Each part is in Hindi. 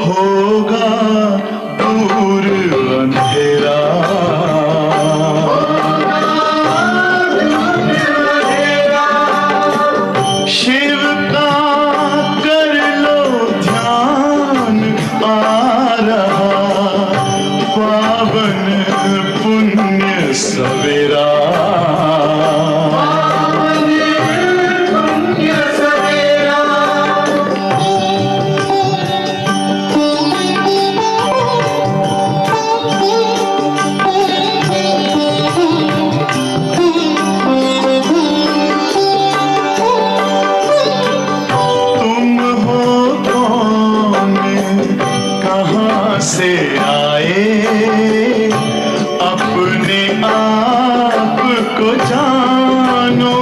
होगा दूर अंधेरा। शिव का कर लो ध्यान, आ रहा पावन पुण्य सवेरा। से आए अपने आप को जानो,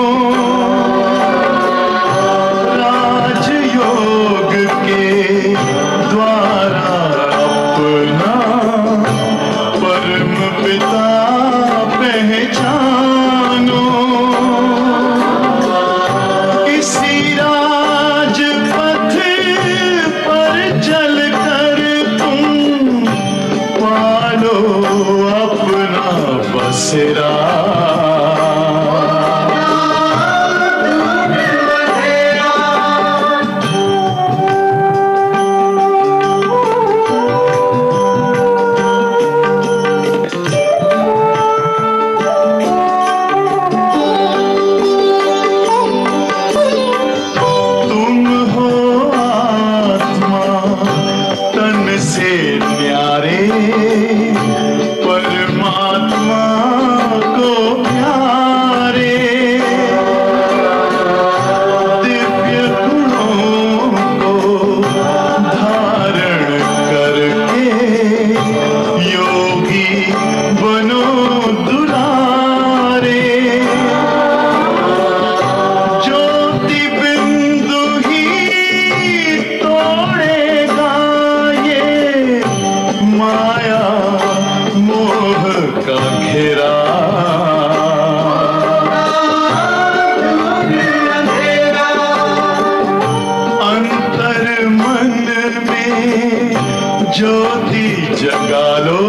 राजयोग के द्वारा अपना परम पिता पहचानो। इसी राजपथ पर चलकर पालो अपना बसेरा। तुम हो आत्मा तन से न्यारे, परमात्मा को प्यारे। दिव्य गुणों को धारण करके योगी बनो दुलारे। ज्योति बिंदु ही तोड़ेगा ये माया मोह का घेरा। अंतर मन में ज्योति जगा लो,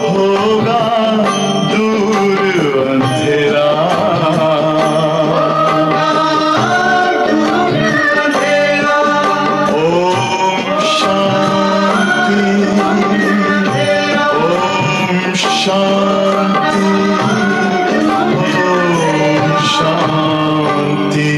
होगा दूर अंधेरा। ओम शांति, ओम शांति, ओम शांति।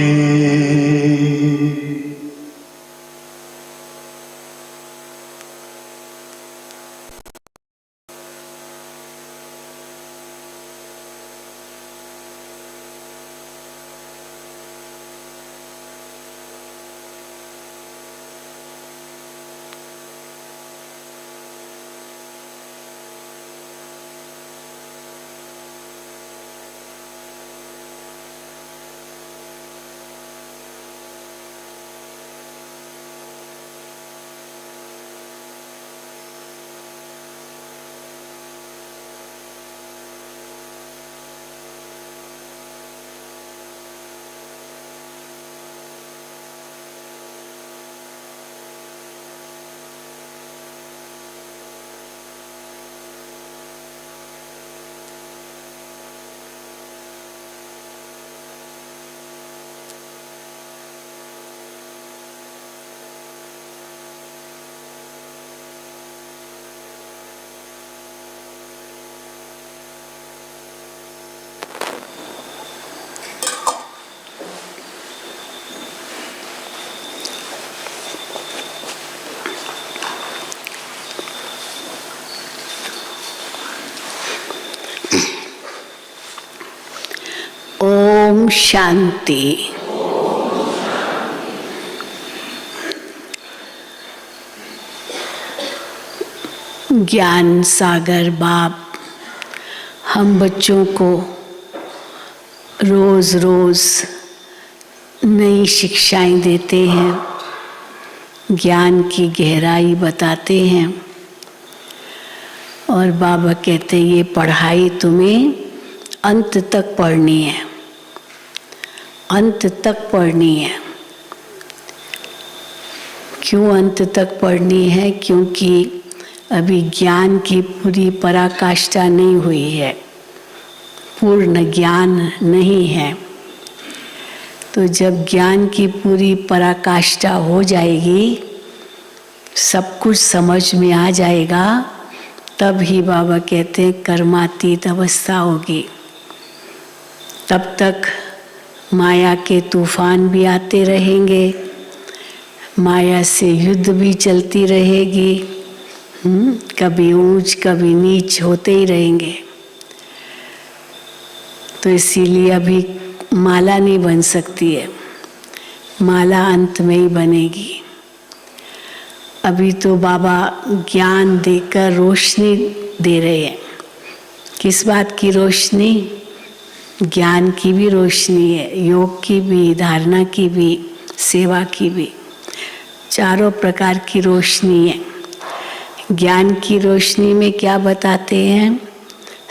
ओम शांति। ज्ञान सागर बाप हम बच्चों को रोज रोज नई शिक्षाएं देते हैं, ज्ञान की गहराई बताते हैं। और बाबा कहते हैं ये पढ़ाई तुम्हें अंत तक पढ़नी है, अंत तक पढ़नी है। क्यों अंत तक पढ़नी है? क्योंकि अभी ज्ञान की पूरी पराकाष्ठा नहीं हुई है, पूर्ण ज्ञान नहीं है। तो जब ज्ञान की पूरी पराकाष्ठा हो जाएगी, सब कुछ समझ में आ जाएगा, तब ही बाबा कहते हैं कर्मातीत अवस्था होगी। तब तक माया के तूफान भी आते रहेंगे, माया से युद्ध भी चलती रहेगी, कभी ऊंच कभी नीच होते ही रहेंगे। तो इसीलिए अभी माला नहीं बन सकती है, माला अंत में ही बनेगी। अभी तो बाबा ज्ञान देकर रोशनी दे रहे हैं। किस बात की रोशनी? ज्ञान की भी रोशनी है, योग की भी, धारणा की भी, सेवा की भी, चारों प्रकार की रोशनी है। ज्ञान की रोशनी में क्या बताते हैं?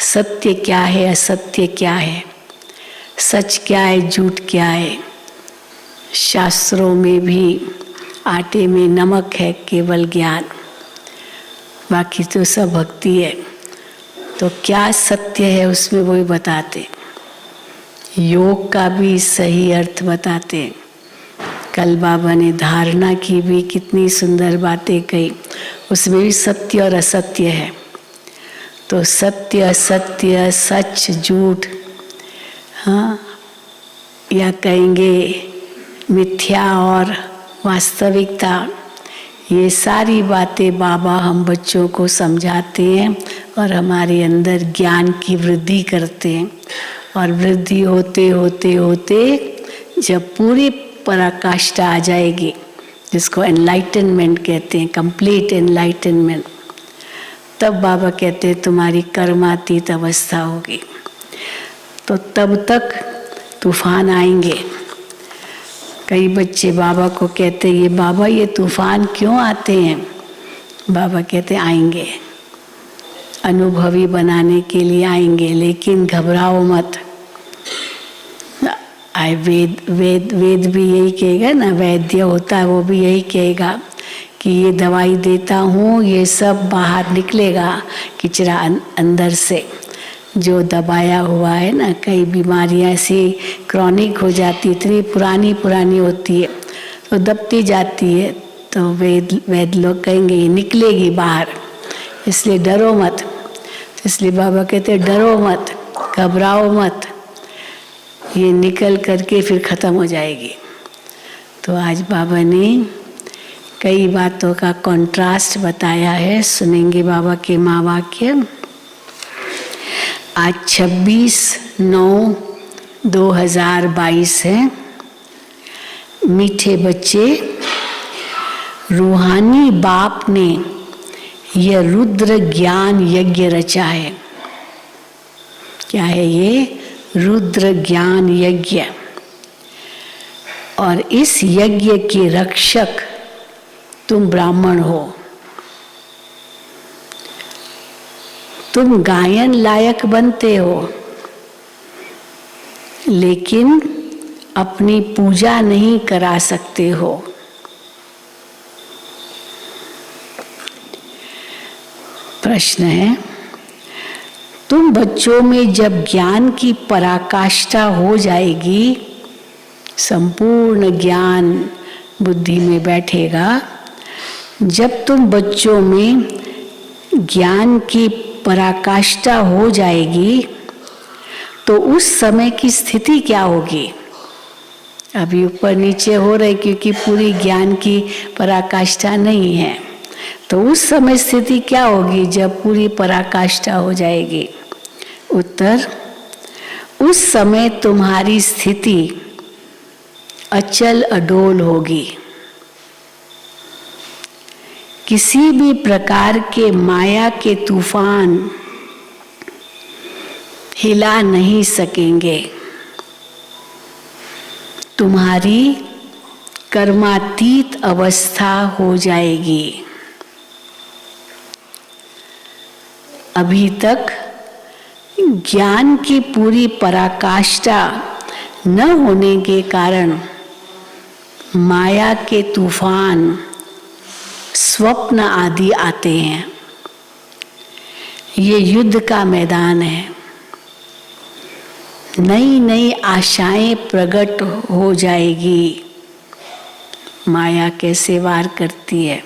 सत्य क्या है, असत्य क्या है, सच क्या है, झूठ क्या है। शास्त्रों में भी आटे में नमक है, केवल ज्ञान, बाकी तो सब भक्ति है। तो क्या सत्य है उसमें वही बताते। योग का भी सही अर्थ बताते। कल बाबा ने धारणा की भी कितनी सुंदर बातें कही, उसमें भी सत्य और असत्य है। तो सत्य असत्य, सच झूठ, हाँ, या कहेंगे मिथ्या और वास्तविकता, ये सारी बातें बाबा हम बच्चों को समझाते हैं और हमारे अंदर ज्ञान की वृद्धि करते हैं। और वृद्धि होते होते होते जब पूरी पराकाष्ठा आ जाएगी, जिसको एनलाइटनमेंट कहते हैं, कंप्लीट एनलाइटनमेंट, तब बाबा कहते हैं तुम्हारी कर्मातीत अवस्था होगी। तो तब तक तूफान आएंगे। कई बच्चे बाबा को कहते हैं, ये बाबा ये तूफान क्यों आते हैं? बाबा कहते आएंगे, अनुभवी बनाने के लिए आएंगे, लेकिन घबराओ मत। वेद भी यही कहेगा ना, वैद्य होता है वो भी यही कहेगा कि ये दवाई देता हूँ, ये सब बाहर निकलेगा, किचरा अंदर से जो दबाया हुआ है ना। कई बीमारियाँ ऐसी क्रॉनिक हो जाती, इतनी पुरानी होती है तो दबती जाती है, तो वेद लोग कहेंगे ये निकलेगी बाहर, इसलिए डरो मत। इसलिए बाबा कहते हैं डरो मत, घबराओ मत, ये निकल करके फिर ख़त्म हो जाएगी। तो आज बाबा ने कई बातों का कंट्रास्ट बताया है, सुनेंगे बाबा के महावाक्य। आज 26/9/2022 है। मीठे बच्चे, रूहानी बाप ने यह रुद्र ज्ञान यज्ञ रचा है। क्या है ये? रुद्र ज्ञान यज्ञ। और इस यज्ञ के रक्षक तुम ब्राह्मण हो। तुम गायन लायक बनते हो, लेकिन अपनी पूजा नहीं करा सकते हो। प्रश्न है, तुम बच्चों में जब ज्ञान की पराकाष्ठा हो जाएगी, संपूर्ण ज्ञान बुद्धि में बैठेगा, जब तुम बच्चों में ज्ञान की पराकाष्ठा हो जाएगी, तो उस समय की स्थिति क्या होगी? अभी ऊपर नीचे हो रहे क्योंकि पूरी ज्ञान की पराकाष्ठा नहीं है। तो उस समय स्थिति क्या होगी जब पूरी पराकाष्ठा हो जाएगी? उत्तर, उस समय तुम्हारी स्थिति अचल अडोल होगी। किसी भी प्रकार के माया के तूफान हिला नहीं सकेंगे। तुम्हारी कर्मातीत अवस्था हो जाएगी। अभी तक ज्ञान की पूरी पराकाष्ठा न होने के कारण माया के तूफान स्वप्न आदि आते हैं। ये युद्ध का मैदान है। नई नई आशाएं प्रकट हो जाएगी। माया कैसे वार करती है,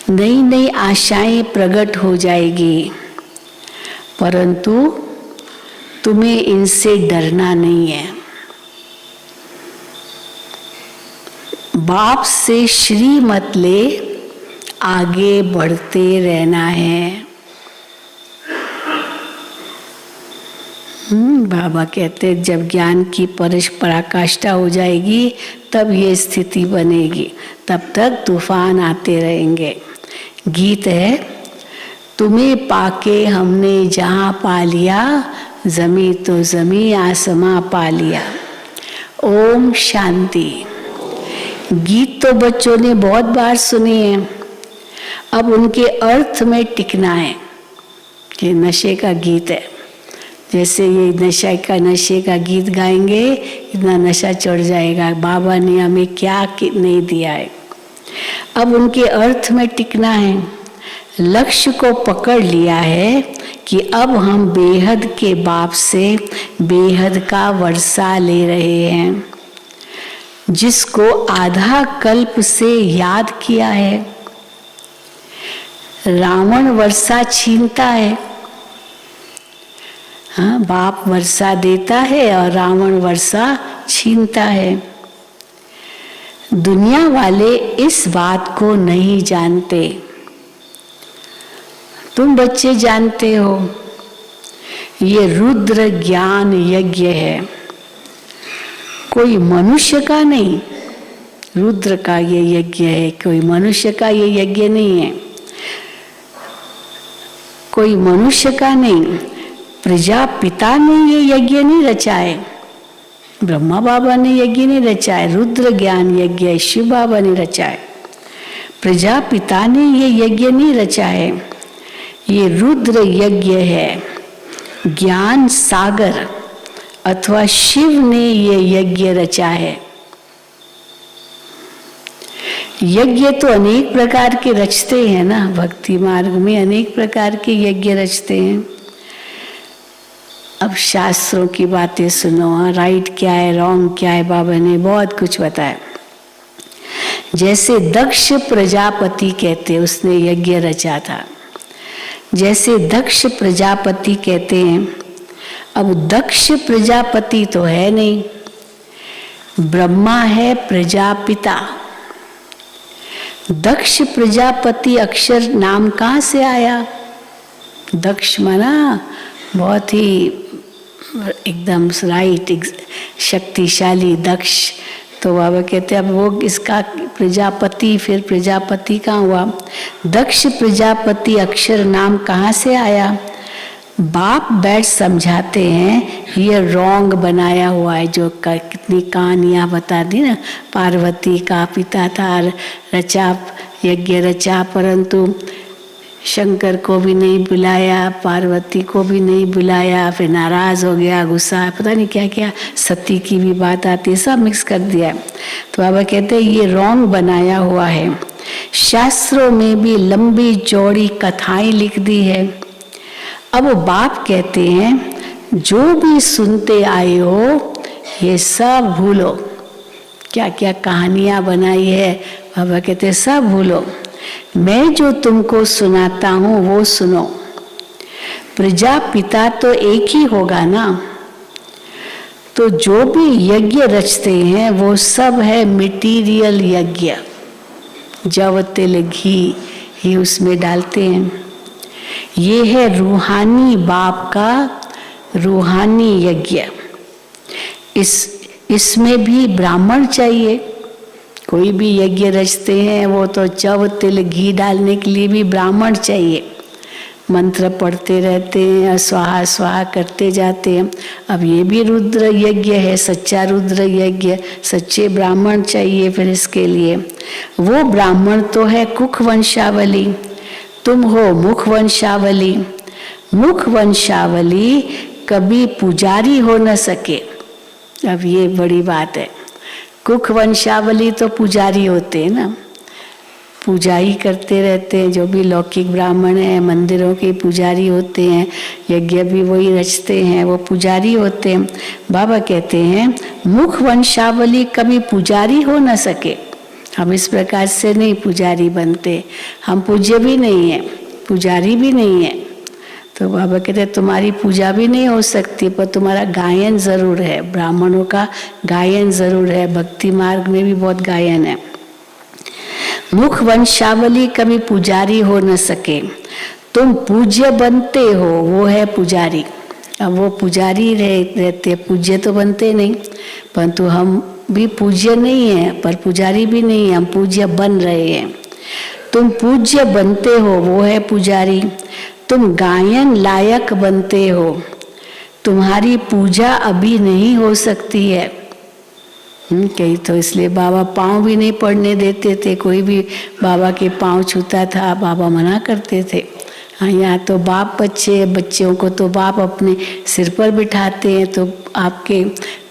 नई नई आशाएं प्रकट हो जाएगी, परंतु तुम्हें इनसे डरना नहीं है। बाप से श्री मत ले, आगे बढ़ते रहना है। बाबा कहते हैं जब ज्ञान की पराकाष्ठा हो जाएगी तब ये स्थिति बनेगी, तब तक तूफान आते रहेंगे। गीत है, तुम्हें पाके हमने जहाँ पा लिया, जमी तो जमी आसमां पा लिया। ओम शांति। गीत तो बच्चों ने बहुत बार सुने हैं, अब उनके अर्थ में टिकना है। ये नशे का गीत है, जैसे ये नशे का गीत गाएंगे इतना नशा चढ़ जाएगा। बाबा ने हमें क्या नहीं दिया है, अब उनके अर्थ में टिकना है। लक्ष्य को पकड़ लिया है कि अब हम बेहद के बाप से बेहद का वर्षा ले रहे हैं। जिसको आधा कल्प से याद किया है, रावण वर्षा छीनता है। हाँ, बाप वर्षा देता है और रावण वर्षा छीनता है। दुनिया वाले इस बात को नहीं जानते, तुम बच्चे जानते हो। ये रुद्र ज्ञान यज्ञ है, कोई मनुष्य का नहीं। रुद्र का ये यज्ञ है, कोई मनुष्य का ये यज्ञ नहीं है, कोई मनुष्य का नहीं। प्रजापिता ने ये यज्ञ नहीं रचा है, ब्रह्मा बाबा ने यज्ञ नहीं रचा है। रुद्र ज्ञान यज्ञ शिव बाबा ने रचा है। प्रजापिता ने ये यज्ञ नहीं रचा है, ये रुद्र यज्ञ है। ज्ञान सागर अथवा शिव ने ये यज्ञ रचा है। यज्ञ तो अनेक प्रकार के रचते हैं ना, भक्ति मार्ग में अनेक प्रकार के यज्ञ रचते हैं। अब शास्त्रों की बातें सुनो, राइट क्या है रॉन्ग क्या है, बाबा ने बहुत कुछ बताया। जैसे दक्ष प्रजापति कहते, उसने यज्ञ रचा था। जैसे दक्ष प्रजापति कहते हैं, अब दक्ष प्रजापति तो है नहीं, ब्रह्मा है प्रजापिता। दक्ष प्रजापति अक्षर नाम कहाँ से आया? दक्ष माना बहुत ही एकदम राइट, शक्तिशाली दक्ष। तो बाबा कहते अब वो इसका प्रजापति, फिर प्रजापति कहाँ हुआ? दक्ष प्रजापति अक्षर नाम कहाँ से आया? बाप बैठ समझाते हैं ये रॉन्ग बनाया हुआ है। जो कितनी कहानियाँ बता दी ना, पार्वती का पिता था, रचा यज्ञ रचा, परंतु शंकर को भी नहीं बुलाया, पार्वती को भी नहीं बुलाया, फिर नाराज हो गया, गुस्सा, पता नहीं क्या क्या, सती की भी बात आती है, सब मिक्स कर दिया। तो बाबा कहते हैं ये रॉन्ग बनाया हुआ है। शास्त्रों में भी लंबी चौड़ी कथाएं लिख दी है। अब बाप कहते हैं जो भी सुनते आए हो ये सब भूलो। क्या क्या कहानियां बनाई है, बाबा कहते हैं सब भूलो। मैं जो तुमको सुनाता हूँ वो सुनो। प्रजापिता तो एक ही होगा ना, तो जो भी यज्ञ रचते हैं वो सब है मटीरियल यज्ञ। जव तिल घी ही उसमें डालते हैं। ये है रूहानी बाप का रूहानी यज्ञ। इसमें भी ब्राह्मण चाहिए। कोई भी यज्ञ रचते हैं वो तो चव तिल घी डालने के लिए भी ब्राह्मण चाहिए। मंत्र पढ़ते रहते हैं, स्वाहा स्वाहा करते जाते हैं। अब ये भी रुद्र यज्ञ है, सच्चा रुद्र यज्ञ, सच्चे ब्राह्मण चाहिए। फिर इसके लिए वो ब्राह्मण तो है कुख वंशावली, तुम हो मुख वंशावली। मुख वंशावली कभी पुजारी हो न सके। अब ये बड़ी बात है। कुख वंशावली तो पुजारी होते हैं ना, पूजा ही करते रहते हैं। जो भी लौकिक ब्राह्मण हैं, मंदिरों के पुजारी होते हैं, यज्ञ भी वही रचते हैं, वो पुजारी होते हैं। बाबा कहते हैं मुख वंशावली कभी पुजारी हो न सके। हम इस प्रकार से नहीं पुजारी बनते, हम पूज्य भी नहीं है, पुजारी भी नहीं है। तो बाबा कहते हैं तुम्हारी पूजा भी नहीं हो सकती, पर तुम्हारा गायन जरूर है। ब्राह्मणों का गायन जरूर है, भक्ति मार्ग में भी बहुत गायन है। मुख वंशावली कभी पुजारी हो न सके, तुम पूज्य बनते हो, वो है पुजारी। अब वो पुजारी रहते, पूज्य तो बनते नहीं, परंतु हम भी पूज्य नहीं है, पर पुजारी भी नहीं है, हम पूज्य बन रहे हैं। तुम पूज्य बनते हो, वो है पुजारी। तुम गायन लायक बनते हो, तुम्हारी पूजा अभी नहीं हो सकती है। कहीं तो इसलिए बाबा पाँव भी नहीं पड़ने देते थे। कोई भी बाबा के पाँव छूता था, बाबा मना करते थे। हाँ, यहाँ तो बाप बच्चों को तो बाप अपने सिर पर बिठाते हैं, तो आपके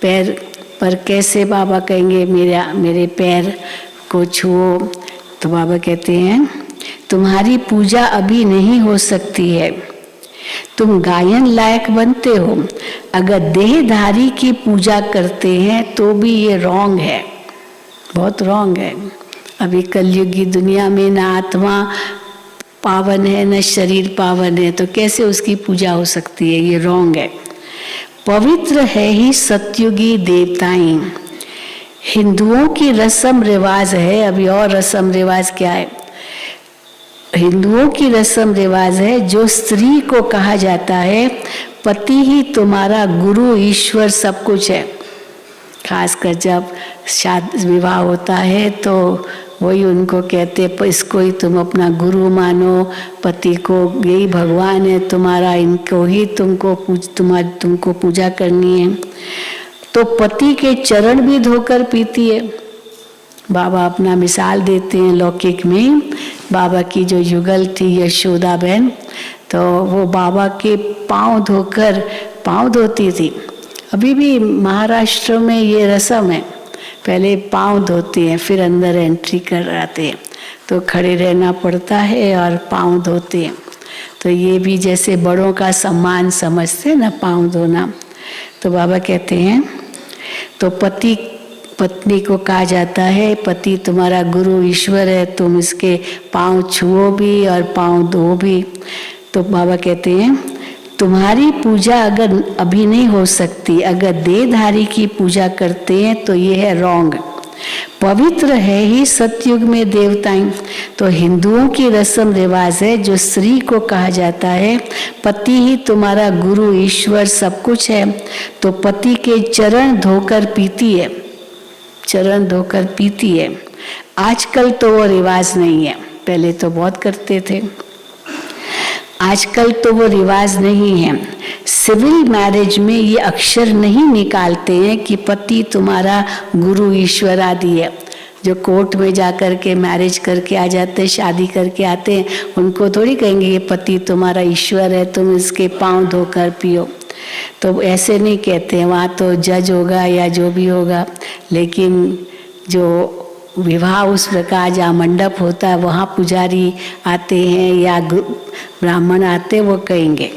पैर पर कैसे बाबा कहेंगे मेरे पैर को छुओ। तो बाबा कहते हैं तुम्हारी पूजा अभी नहीं हो सकती है, तुम गायन लायक बनते हो। अगर देहधारी की पूजा करते हैं तो भी ये रॉन्ग है, बहुत रॉन्ग है। अभी कलयुगी दुनिया में न आत्मा पावन है न शरीर पावन है, तो कैसे उसकी पूजा हो सकती है? ये रॉन्ग है। पवित्र है ही सतयुगी देवताएं। हिंदुओं की रस्म रिवाज है। अभी और रस्म रिवाज क्या है? हिंदुओं की रस्म रिवाज है, जो स्त्री को कहा जाता है पति ही तुम्हारा गुरु ईश्वर सब कुछ है। खासकर जब शादी विवाह होता है तो वही उनको कहते हैं इसको ही तुम अपना गुरु मानो, पति को यही भगवान है तुम्हारा, इनको ही तुमको पूजा करनी है। तो पति के चरण भी धोकर पीती है। बाबा अपना मिसाल देते हैं लौकिक में। बाबा की जो युगल थी यशोदा बहन, तो वो बाबा के पाँव धोती थी। अभी भी महाराष्ट्र में ये रस्म है, पहले पाँव धोते हैं फिर अंदर एंट्री कर आते हैं। तो खड़े रहना पड़ता है और पाँव धोते हैं। तो ये भी जैसे बड़ों का सम्मान समझते ना, पाँव धोना। तो बाबा कहते हैं तो पत्नी को कहा जाता है पति तुम्हारा गुरु ईश्वर है, तुम इसके पाँव छुओ भी और पाँव धो भी। तो बाबा कहते हैं तुम्हारी पूजा अगर अभी नहीं हो सकती, अगर देहधारी की पूजा करते हैं तो ये है रॉन्ग। पवित्र है ही सतयुग में देवताएं। तो हिंदुओं की रस्म रिवाज है, जो स्त्री को कहा जाता है पति ही तुम्हारा गुरु ईश्वर सब कुछ है, तो पति के चरण धोकर पीती है, चरण धोकर पीती है। आजकल तो वो रिवाज नहीं है, पहले तो बहुत करते थे, आजकल तो वो रिवाज नहीं है। सिविल मैरिज में ये अक्षर नहीं निकालते हैं कि पति तुम्हारा गुरु ईश्वर आदि है। जो कोर्ट में जाकर के मैरिज करके आ जाते हैं, शादी करके आते हैं, उनको थोड़ी कहेंगे ये पति तुम्हारा ईश्वर है, तुम इसके पाँव धोकर पियो। तो ऐसे नहीं कहते हैं, वहाँ तो जज होगा या जो भी होगा। लेकिन जो विवाह उस प्रकार जहाँ मंडप होता है वहाँ पुजारी आते हैं या ब्राह्मण आते हैं, वो कहेंगे।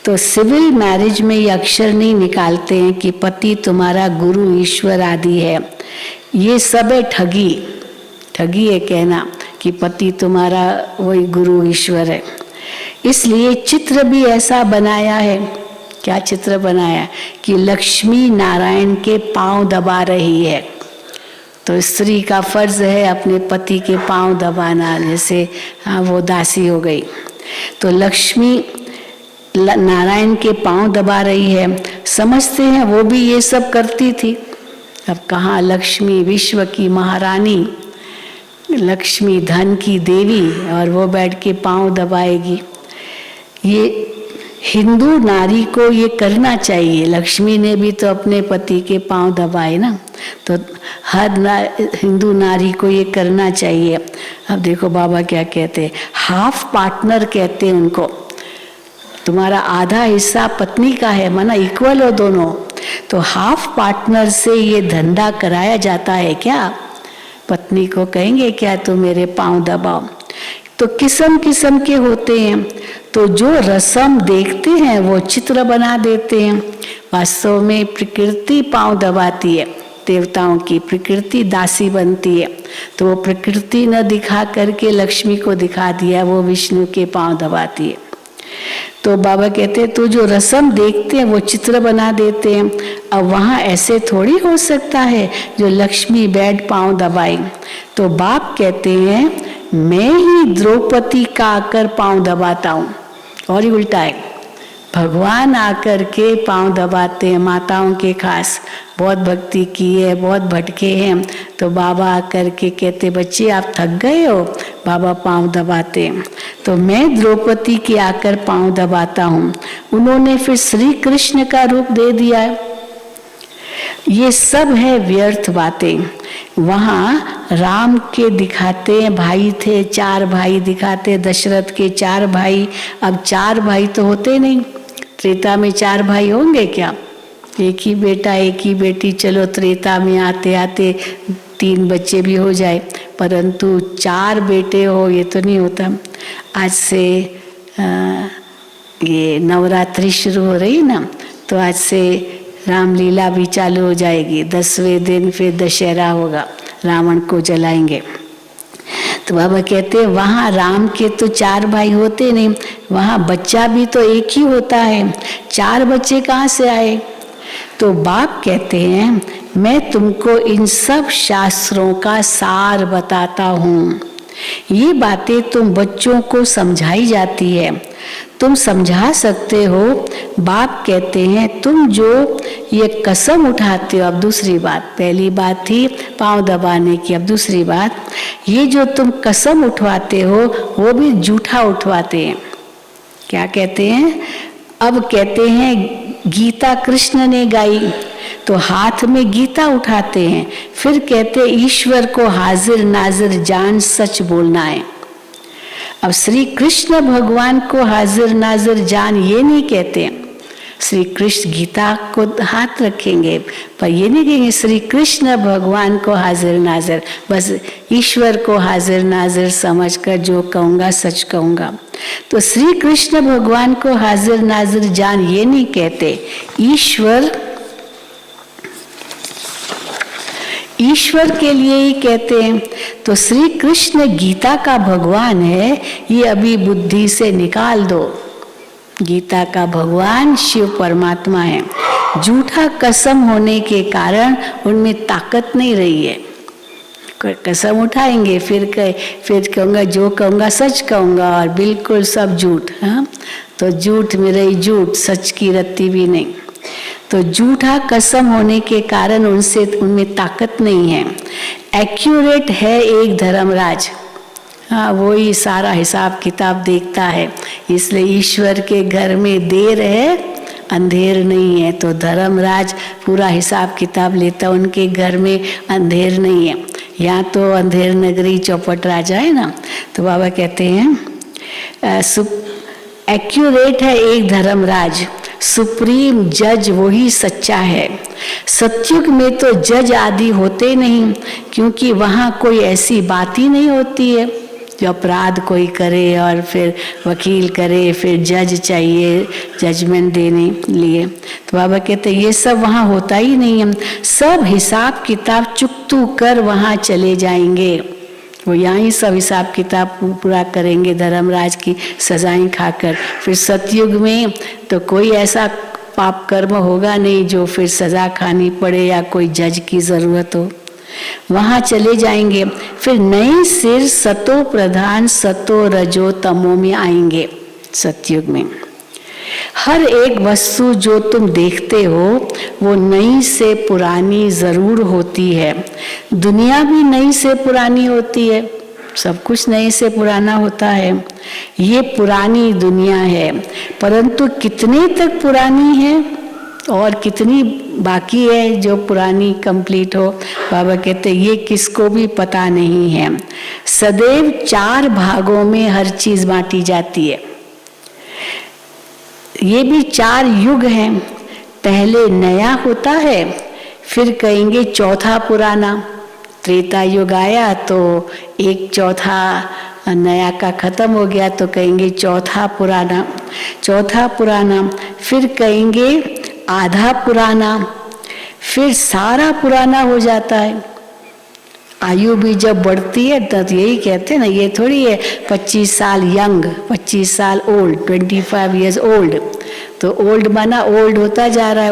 तो सिविल मैरिज में ये अक्षर नहीं निकालते हैं कि पति तुम्हारा गुरु ईश्वर आदि है। ये सब है ठगी, ठगी है कहना कि पति तुम्हारा वही गुरु ईश्वर है। इसलिए चित्र भी ऐसा बनाया है, क्या चित्र बनाया कि लक्ष्मी नारायण के पांव दबा रही है। तो स्त्री का फर्ज है अपने पति के पांव दबाना, जैसे हाँ वो दासी हो गई। तो लक्ष्मी नारायण के पांव दबा रही है, समझते हैं वो भी ये सब करती थी। अब कहाँ लक्ष्मी विश्व की महारानी, लक्ष्मी धन की देवी, और वो बैठ के पांव दबाएगी। ये हिंदू नारी को ये करना चाहिए। लक्ष्मी ने भी तो अपने पति के पांव दबाए ना, तो हर हिंदू नारी को ये करना चाहिए। अब देखो बाबा क्या कहते हैं, हाफ पार्टनर कहते हैं उनको। तुम्हारा आधा हिस्सा पत्नी का है, माना इक्वल हो दोनों, तो हाफ पार्टनर से ये धंधा कराया जाता है क्या? पत्नी को कहेंगे क्या तो मेरे पांव दबाओ। तो किस्म किस्म के होते हैं। तो जो रस्म देखते हैं वो चित्र बना देते हैं। वास्तव में प्रकृति पांव दबाती है, देवताओं की प्रकृति दासी बनती है। तो वो प्रकृति न दिखा करके लक्ष्मी को दिखा दिया, वो विष्णु के पांव दबाती है। तो बाबा कहते हैं तो जो रस्म देखते हैं वो चित्र बना देते हैं। अब वहाँ ऐसे थोड़ी हो सकता है जो लक्ष्मी बैठ पांव दबाए। तो बाप कहते हैं मैं ही द्रौपदी का आकर पांव दबाता हूँ। और ही उल्टा है, भगवान आकर के पांव दबाते हैं माताओं के खास। बहुत भक्ति की है, बहुत भटके हैं, तो बाबा आकर के कहते बच्चे आप थक गए हो, बाबा पांव दबाते हैं। तो मैं द्रौपदी के आकर पांव दबाता हूँ। उन्होंने फिर श्री कृष्ण का रूप दे दिया है। ये सब है व्यर्थ बातें। वहाँ राम के दिखाते हैं भाई थे, 4 भाई दिखाते, दशरथ के 4 भाई। अब 4 भाई तो होते नहीं, त्रेता में 4 भाई होंगे क्या? एक ही बेटा एक ही बेटी। चलो त्रेता में आते आते 3 बच्चे भी हो जाए, परंतु 4 बेटे हो ये तो नहीं होता। आज से ये नवरात्रि शुरू हो रही ना, तो आज से रामलीला भी चालू हो जाएगी। 10वें दिन फिर दशहरा होगा, रावण को जलाएंगे। तो बाबा कहते हैं वहाँ राम के तो 4 भाई होते नहीं, वहाँ बच्चा भी तो एक ही होता है, 4 बच्चे कहाँ से आए? तो बाप कहते हैं मैं तुमको इन सब शास्त्रों का सार बताता हूँ। ये बातें तुम बच्चों को समझाई जाती है, तुम समझा सकते हो। बाप कहते हैं तुम जो ये कसम उठाते हो, अब दूसरी बात, पहली बात थी पांव दबाने की, अब दूसरी बात, ये जो तुम कसम उठवाते हो वो भी झूठा उठवाते हैं। क्या कहते हैं? अब कहते हैं गीता कृष्ण ने गाई, तो हाथ में गीता उठाते हैं, फिर कहते ईश्वर को हाजिर नाजिर जान सच बोलना है। अब श्री कृष्ण भगवान को हाजिर नाजिर जान ये नहीं कहते। श्री कृष्ण गीता को हाथ रखेंगे पर ये नहीं कहेंगे श्री कृष्ण भगवान को हाजिर नाजिर, बस ईश्वर को हाजिर नाजिर समझकर जो कहूँगा सच कहूँगा। तो श्री कृष्ण भगवान को हाजिर नाजिर जान ये नहीं कहते, ईश्वर के लिए ही कहते हैं। तो श्री कृष्ण गीता का भगवान है, ये अभी बुद्धि से निकाल दो। गीता का भगवान शिव परमात्मा है। झूठा कसम होने के कारण उनमें ताकत नहीं रही है। कसम उठाएंगे फिर कहूँगा जो कहूँगा सच कहूँगा और बिल्कुल सब झूठ। हाँ, तो झूठ में रही झूठ, सच की रत्ती भी नहीं। तो झूठा कसम होने के कारण उनमें ताकत नहीं है। एक्यूरेट है एक धर्मराज, हाँ वो ही सारा हिसाब किताब देखता है, इसलिए ईश्वर के घर में देर है अंधेर नहीं है। तो धर्मराज पूरा हिसाब किताब लेता, उनके घर में अंधेर नहीं है। यहाँ तो अंधेर नगरी चौपट राजा है ना। तो बाबा कहते हैं एक्यूरेट है एक धर्मराज, सुप्रीम जज वही सच्चा है। सतयुग में तो जज आदि होते नहीं, क्योंकि वहाँ कोई ऐसी बात ही नहीं होती है जो अपराध कोई करे और फिर वकील करे, फिर जज चाहिए जजमेंट देने लिए। तो बाबा कहते ये सब वहाँ होता ही नहीं है। सब हिसाब किताब चुकतू कर वहाँ चले जाएंगे, वो यहाँ ही सब हिसाब किताब पूरा करेंगे धर्मराज की सजाएं खाकर। फिर सतयुग में तो कोई ऐसा पाप कर्म होगा नहीं जो फिर सजा खानी पड़े या कोई जज की जरूरत हो। वहाँ चले जाएंगे। फिर नए सिर सतो प्रधान सतो रजो तमो में आएंगे सतयुग में। हर एक वस्तु जो तुम देखते हो वो नई से पुरानी जरूर होती है। दुनिया भी नई से पुरानी होती है, सब कुछ नए से पुराना होता है। ये पुरानी दुनिया है, परंतु कितने तक पुरानी है और कितनी बाकी है जो पुरानी कंप्लीट हो, बाबा कहते ये किसको भी पता नहीं है। सदैव 4 भागों में हर चीज बांटी जाती है। ये भी 4 युग हैं। पहले नया होता है, फिर कहेंगे चौथा पुराना, त्रेता युग आया तो एक चौथा नया का खत्म हो गया तो कहेंगे चौथा पुराना, फिर कहेंगे आधा पुराना, फिर सारा पुराना हो जाता है। आयु भी जब बढ़ती है तो यही कहते हैं ना, ये थोड़ी है 25 साल यंग, 25 साल ओल्ड, 25 इयर्स ओल्ड। तो ओल्ड माना ओल्ड होता जा रहा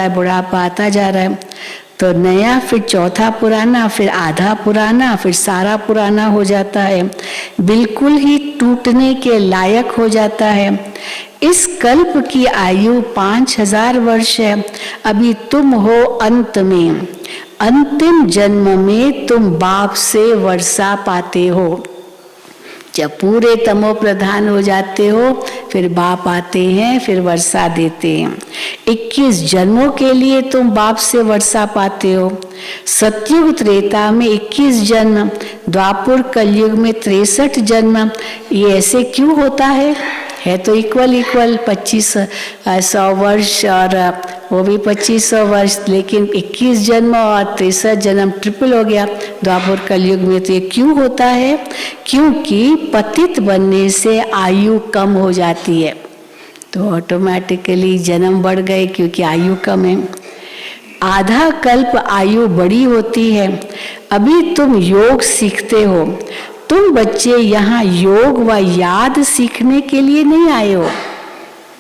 है, बुढ़ापा आता जा रहा है। तो नया, फिर चौथा पुराना, फिर आधा पुराना, फिर सारा पुराना हो जाता है, बिल्कुल ही टूटने के लायक हो जाता है। इस कल्प की आयु 5000 वर्ष है। अभी तुम हो अंत में, अंतिम जन्म में तुम बाप से वर्षा पाते हो। जब पूरे तमो प्रधान हो जाते हो फिर बाप आते हैं, फिर वर्षा देते हैं। 21 जन्मों के लिए तुम बाप से वर्षा पाते हो। सतयुग त्रेता में 21 जन्म, द्वापर कलयुग में 63 जन्म। ये ऐसे क्यों होता है तो इक्वल 2500 वर्ष और वो भी 2500 वर्ष, लेकिन 21 जन्म और 63 जन्म ट्रिपल हो गया द्वापर कलयुग में। तो ये क्यों होता है? क्योंकि पतित बनने से आयु कम हो जाती है, तो ऑटोमेटिकली जन्म बढ़ गए क्योंकि आयु कम है। आधा कल्प आयु बड़ी होती है। अभी तुम योग सीखते हो। तुम बच्चे यहाँ योग व याद सीखने के लिए नहीं आए हो।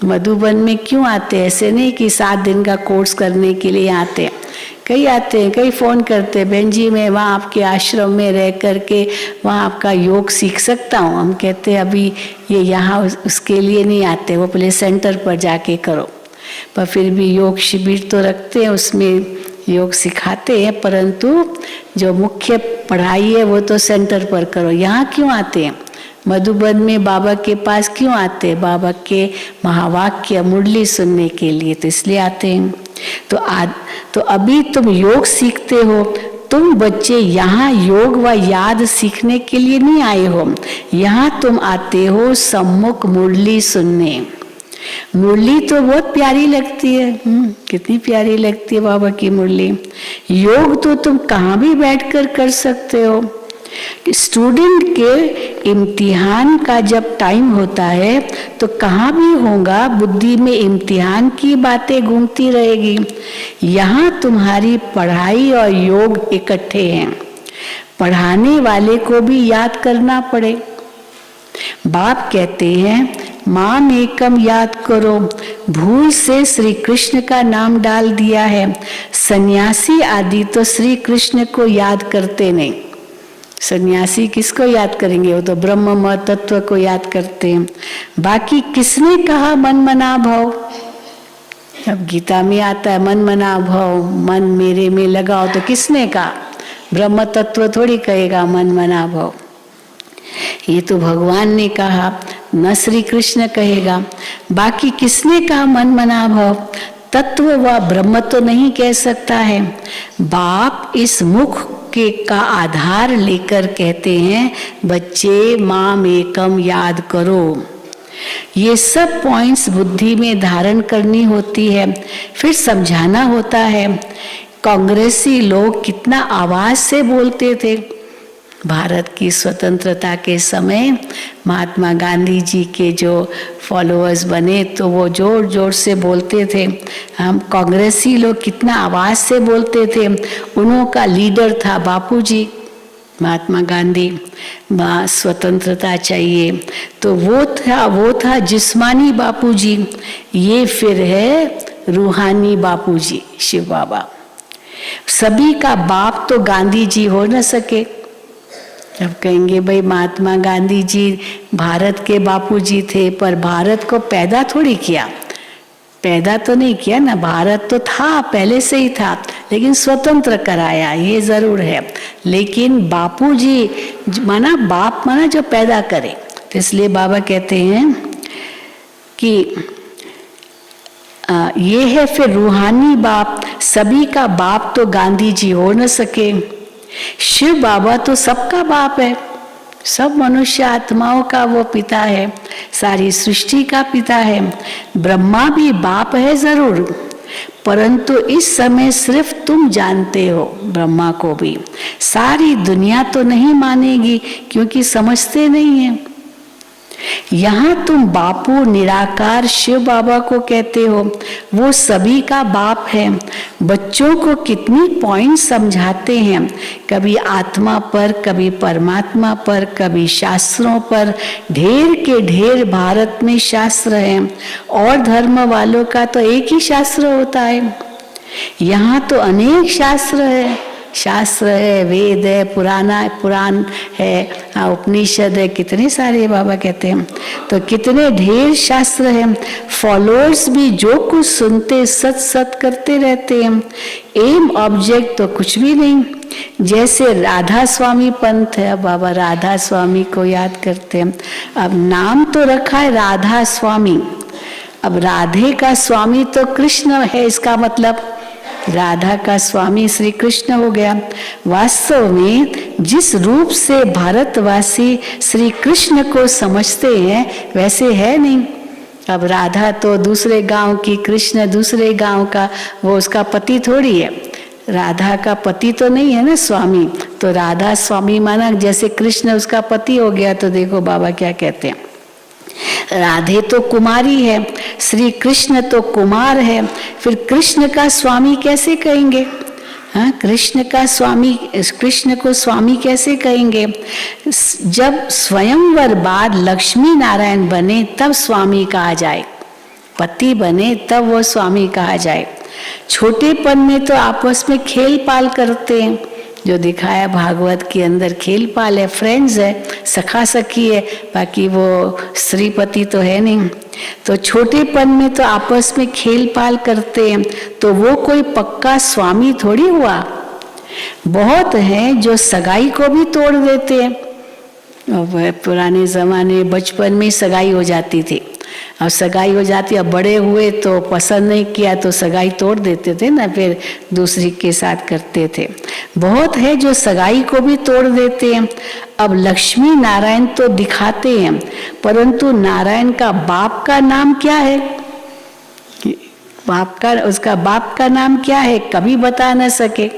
मधुबन में क्यों आते हैं? ऐसे नहीं कि 7 दिन का कोर्स करने के लिए आते हैं। कई आते हैं, कई फोन करते हैं, बहन जी मैं वहाँ आपके आश्रम में रह करके वहाँ आपका योग सीख सकता हूँ। हम कहते हैं अभी ये यहाँ उसके लिए नहीं आते, वो पहले सेंटर पर जाके करो। पर फिर भी योग शिविर तो रखते हैं, उसमें योग सिखाते हैं, परंतु जो मुख्य पढ़ाई है वो तो सेंटर पर करो। यहाँ क्यों आते हैं? मधुबन में बाबा के पास क्यों आते हैं? बाबा के महावाक्य मुरली सुनने के लिए, तो इसलिए आते हैं। तो अभी तुम योग सीखते हो। तुम बच्चे यहाँ योग व याद सीखने के लिए नहीं आए हो। यहाँ तुम आते हो सम्मुख मुरली सुनने। मुरली तो बहुत प्यारी लगती है, कितनी प्यारी लगती है बाबा की मुरली। योग तो तुम कहाँ भी बैठकर कर सकते हो। स्टूडेंट के इम्तिहान का जब टाइम होता है तो कहाँ भी होगा, बुद्धि में इम्तिहान की बातें घूमती रहेगी। यहाँ तुम्हारी पढ़ाई और योग इकट्ठे हैं। पढ़ाने वाले को भी याद करना पड़े। बाप कहते हैं माम एकम याद करो। भूल से श्री कृष्ण का नाम डाल दिया है। सन्यासी आदि तो श्री कृष्ण को याद करते नहीं। सन्यासी किसको याद करेंगे? वो तो ब्रह्म तत्व को याद करते हैं। बाकी किसने कहा मन मना भाव? अब गीता में आता है मन मना भाव, मन मेरे में लगाओ, तो किसने कहा? ब्रह्म तत्व थोड़ी कहेगा मन मना भाव। ये तो भगवान ने कहा, न श्री कृष्ण कहेगा। बाकी किसने कहा मन मना भाव? तत्व व ब्रह्म तो नहीं कह सकता है। बाप इस मुख के का आधार लेकर कहते हैं बच्चे माम एकम याद करो। ये सब पॉइंट्स बुद्धि में धारण करनी होती है, फिर समझाना होता है। कांग्रेसी लोग कितना आवाज से बोलते थे। भारत की स्वतंत्रता के समय महात्मा गांधी जी के जो फॉलोअर्स बने तो वो जोर जोर से बोलते थे। हम कांग्रेसी लोग कितना आवाज से बोलते थे। उन्हों का लीडर था बापूजी, महात्मा गांधी। स्वतंत्रता चाहिए तो वो था जिस्मानी बापूजी। ये फिर है रूहानी बापूजी, शिव बाबा। सभी का बाप तो गांधी जी हो न सके। अब कहेंगे भाई महात्मा गांधी जी भारत के बापूजी थे, पर भारत को पैदा थोड़ी किया, पैदा तो नहीं किया ना। भारत तो था, पहले से ही था, लेकिन स्वतंत्र कराया, ये जरूर है। लेकिन बापूजी माना बाप माना जो पैदा करे। तो इसलिए बाबा कहते हैं कि ये है फिर रूहानी बाप। सभी का बाप तो गांधी जी हो न सके। शिव बाबा तो सबका बाप है, सब मनुष्य आत्माओं का वो पिता है, सारी सृष्टि का पिता है। ब्रह्मा भी बाप है जरूर, परंतु इस समय सिर्फ तुम जानते हो, ब्रह्मा को भी। सारी दुनिया तो नहीं मानेगी क्योंकि समझते नहीं है। यहाँ तुम बापू निराकार शिव बाबा को कहते हो, वो सभी का बाप है। बच्चों को कितनी पॉइंट समझाते हैं, कभी आत्मा पर, कभी परमात्मा पर, कभी शास्त्रों पर। ढेर के ढेर भारत में शास्त्र हैं और धर्म वालों का तो एक ही शास्त्र होता है। यहाँ तो अनेक शास्त्र है, शास्त्र है, वेद है, पुराण है, उपनिषद है, कितने सारे बाबा कहते हैं। तो कितने ढेर शास्त्र हैं। फॉलोअर्स भी जो कुछ सुनते सत सत करते रहते हैं। एम ऑब्जेक्ट तो कुछ भी नहीं। जैसे राधा स्वामी पंथ है, बाबा राधा स्वामी को याद करते हैं। अब नाम तो रखा है राधा स्वामी, अब राधे का स्वामी तो कृष्ण है, इसका मतलब राधा का स्वामी श्री कृष्ण हो गया। वास्तव में जिस रूप से भारतवासी श्री कृष्ण को समझते हैं वैसे है नहीं। अब राधा तो दूसरे गांव की, कृष्ण दूसरे गांव का, वो उसका पति थोड़ी है। राधा का पति तो नहीं है ना स्वामी, तो राधा स्वामी माना जैसे कृष्ण उसका पति हो गया। तो देखो बाबा क्या कहते हैं, राधे तो कुमारी है, श्री कृष्ण तो कुमार है, फिर कृष्ण का स्वामी कैसे कहेंगे? हाँ, कृष्ण का स्वामी, कृष्ण को स्वामी कैसे कहेंगे? जब स्वयंवर बाद लक्ष्मी नारायण बने तब स्वामी कहा जाए, पति बने तब वो स्वामी कहा जाए। छोटेपन में तो आपस में खेल पाल करते हैं, जो दिखाया भागवत के अंदर खेल पाल है, फ्रेंड्स है, सखा सखी है, बाकी वो श्रीपति तो है नहीं। तो छोटेपन में तो आपस में खेल पाल करते हैं, तो वो कोई पक्का स्वामी थोड़ी हुआ। बहुत हैं जो सगाई को भी तोड़ देते हैं। अब पुराने जमाने बचपन में सगाई हो जाती थी, अब सगाई हो जाती, अब बड़े हुए तो पसंद नहीं किया तो सगाई तोड़ देते थे ना, फिर दूसरी के साथ करते थे। बहुत है जो सगाई को भी तोड़ देते हैं। अब लक्ष्मी नारायण तो दिखाते हैं, परंतु नारायण का बाप का नाम क्या है? उसका बाप का नाम क्या है कभी बता न सके।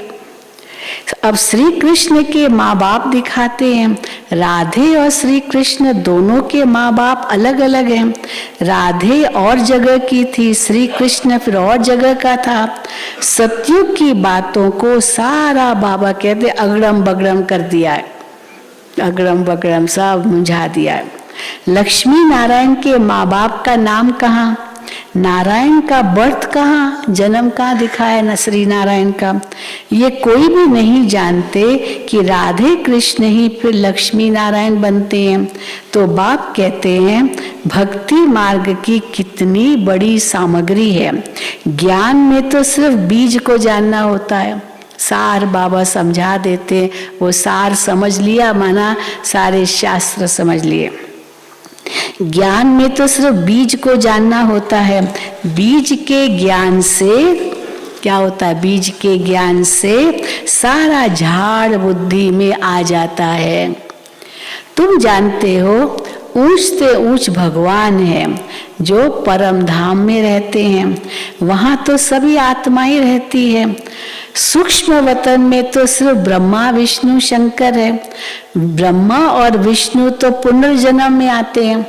अब श्री कृष्ण के माँ बाप दिखाते हैं। राधे और श्री कृष्ण दोनों के माँ बाप अलग अलग हैं। राधे और जगह की थी, श्री कृष्ण फिर और जगह का था। सतयुग की बातों को सारा बाबा कहते अगड़म बगड़म कर दिया है, अगड़म बगड़म सब मुझा दिया है। लक्ष्मी नारायण के माँ बाप का नाम कहाँ, नारायण का बर्थ कहाँ, जन्म कहाँ दिखाया न श्री नारायण का, ये कोई भी नहीं जानते कि राधे कृष्ण ही फिर लक्ष्मी नारायण बनते हैं। तो बाप कहते हैं भक्ति मार्ग की कितनी बड़ी सामग्री है। ज्ञान में तो सिर्फ बीज को जानना होता है, सार बाबा समझा देते, वो सार समझ लिया माना सारे शास्त्र समझ लिए। ज्ञान में तो सिर्फ बीज को जानना होता है। बीज के ज्ञान से क्या होता है? बीज के ज्ञान से सारा झाड़ बुद्धि में आ जाता है। तुम जानते हो ऊंच से ऊंच भगवान है जो परम धाम में रहते हैं, वहां तो सभी आत्माएं रहती है। सूक्ष्म वतन में तो सिर्फ ब्रह्मा विष्णु शंकर है। ब्रह्मा और विष्णु तो पुनर्जन्म में आते हैं,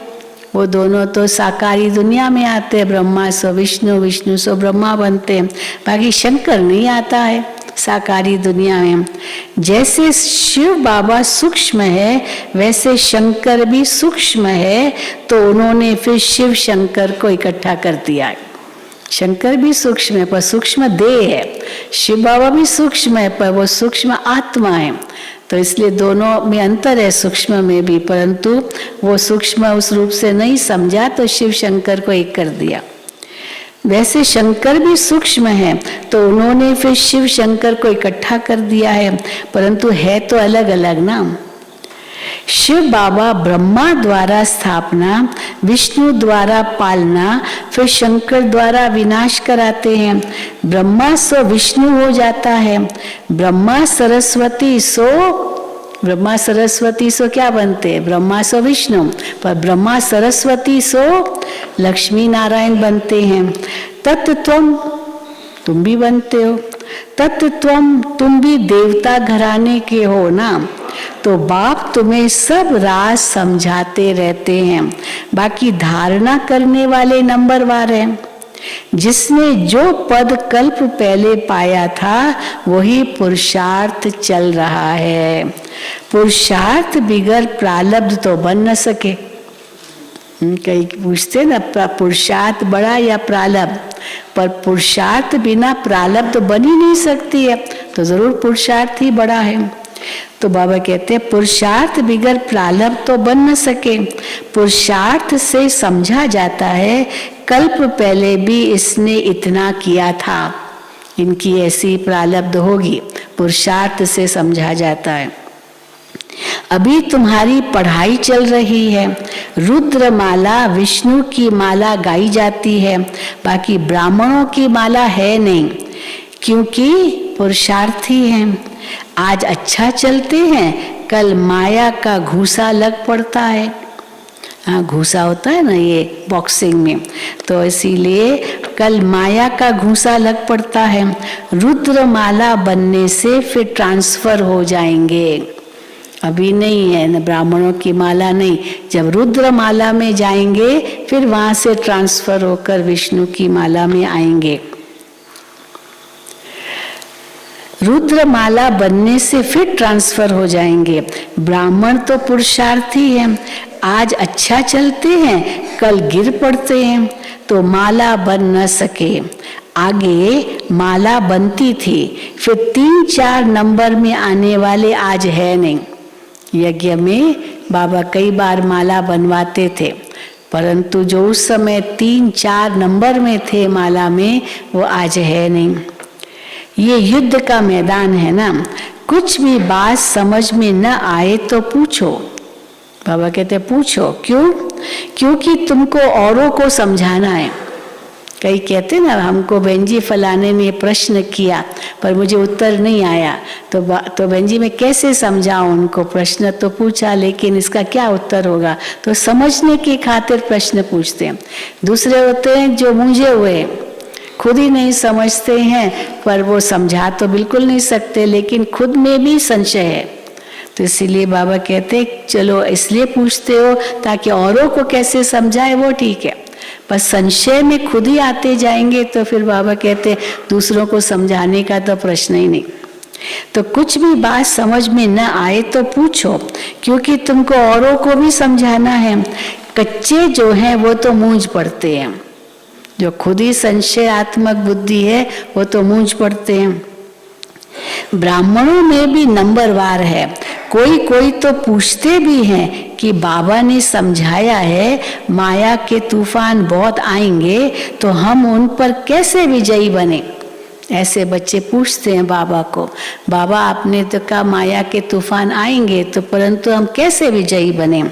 वो दोनों तो साकारी दुनिया में आते हैं। ब्रह्मा सो विष्णु, विष्णु सो ब्रह्मा बनते हैं, बाकी शंकर नहीं आता है साकारी दुनिया में। जैसे शिव बाबा सूक्ष्म है वैसे शंकर भी सूक्ष्म है, तो उन्होंने फिर शिव शंकर को इकट्ठा कर दिया है। शंकर भी सूक्ष्म है पर सूक्ष्म देह है, शिव बाबा भी सूक्ष्म है पर वो सूक्ष्म आत्मा है। तो इसलिए दोनों में अंतर है, सूक्ष्म में भी, परंतु वो सूक्ष्म उस रूप से नहीं समझा तो शिव शंकर को एक कर दिया। वैसे शंकर भी सूक्ष्म है तो उन्होंने फिर शिव शंकर को इकट्ठा कर दिया है, परंतु है तो अलग अलग ना। शिव बाबा ब्रह्मा द्वारा स्थापना, विष्णु द्वारा पालना, फिर शंकर द्वारा विनाश कराते हैं। ब्रह्मा सो विष्णु हो जाता है, ब्रह्मा सरस्वती सो क्या बनते हैं? ब्रह्मा सो विष्णु, पर ब्रह्मा सरस्वती सो लक्ष्मी नारायण बनते हैं। तत्त्वम तुम भी बनते हो। तत्त्वम, तुम भी देवता घराने के हो ना, तो बाप तुम्हें सब राज समझाते रहते हैं। बाकी धारणा करने वाले नंबरवार हैं। जिसने जो पद कल्प पहले पाया था वही पुरुषार्थ चल रहा है। पुरुषार्थ बिगर प्रारब्ध तो बन न सके। कई पूछते ना पुरुषार्थ बड़ा या प्रारब्ध, पर पुरुषार्थ बिना प्रारब्ध बन ही नहीं सकती है, तो जरूर पुरुषार्थ ही बड़ा है। तो बाबा कहते हैं पुरुषार्थ बिगर प्रारब्ध तो बन न सके। पुरुषार्थ से समझा जाता है कल्प पहले भी इसने इतना किया था, इनकी ऐसी प्रारब्ध होगी, पुरुषार्थ से समझा जाता है। अभी तुम्हारी पढ़ाई चल रही है, रुद्र माला विष्णु की माला गाई जाती है, बाकी ब्राह्मणों की माला है नहीं, क्योंकि पुरुषार्थी हैं। आज अच्छा चलते हैं, कल माया का घूसा लग पड़ता है। हाँ, घूसा होता है ना ये बॉक्सिंग में, तो इसीलिए कल माया का घूसा लग पड़ता है। रुद्र माला बनने से फिर ट्रांसफर हो जाएंगे। अभी नहीं है ना, ब्राह्मणों की माला नहीं, जब रुद्र माला में जाएंगे फिर वहां से ट्रांसफर होकर विष्णु की माला में आएंगे। रुद्र माला बनने से फिर ट्रांसफर हो जाएंगे। ब्राह्मण तो पुरुषार्थी हैं, आज अच्छा चलते हैं, कल गिर पड़ते हैं, तो माला बन न सके। आगे माला बनती थी, फिर 3-4 नंबर में आने वाले आज है नहीं। यज्ञ में बाबा कई बार माला बनवाते थे, परंतु जो उस समय 3-4 नंबर में थे माला में, वो आज है नहीं। ये युद्ध का मैदान है ना, कुछ भी बात समझ में न आए तो पूछो। बाबा कहते पूछो, क्यों? क्योंकि तुमको औरों को समझाना है। कई कहते ना हमको बहन जी फलाने ने प्रश्न किया पर मुझे उत्तर नहीं आया, तो बहन जी मैं कैसे समझाऊं उनको, प्रश्न तो पूछा लेकिन इसका क्या उत्तर होगा। तो समझने की खातिर प्रश्न पूछते हैं। दूसरे होते हैं जो मूंझे हुए, खुद ही नहीं समझते हैं, पर वो समझा तो बिल्कुल नहीं सकते, लेकिन खुद में भी संशय है। तो इसीलिए बाबा कहते चलो इसलिए पूछते हो ताकि औरों को कैसे समझाए वो ठीक है, पर संशय में खुद ही आते जाएंगे तो फिर बाबा कहते दूसरों को समझाने का तो प्रश्न ही नहीं। तो कुछ भी बात समझ में न आए तो पूछो, क्योंकि तुमको औरों को भी समझाना है। कच्चे जो हैं वो तो मूंझ पड़ते हैं, जो खुद ही संशयात्मक बुद्धि है वो तो मूंझ पड़ते हैं। ब्राह्मणों में भी नंबरवार है, कोई कोई तो पूछते भी हैं कि बाबा ने समझाया है माया के तूफान बहुत आएंगे, तो हम उन पर कैसे विजयी बने। ऐसे बच्चे पूछते हैं बाबा को, बाबा आपने तो कहा माया के तूफान आएंगे, तो परंतु हम कैसे विजयी बने।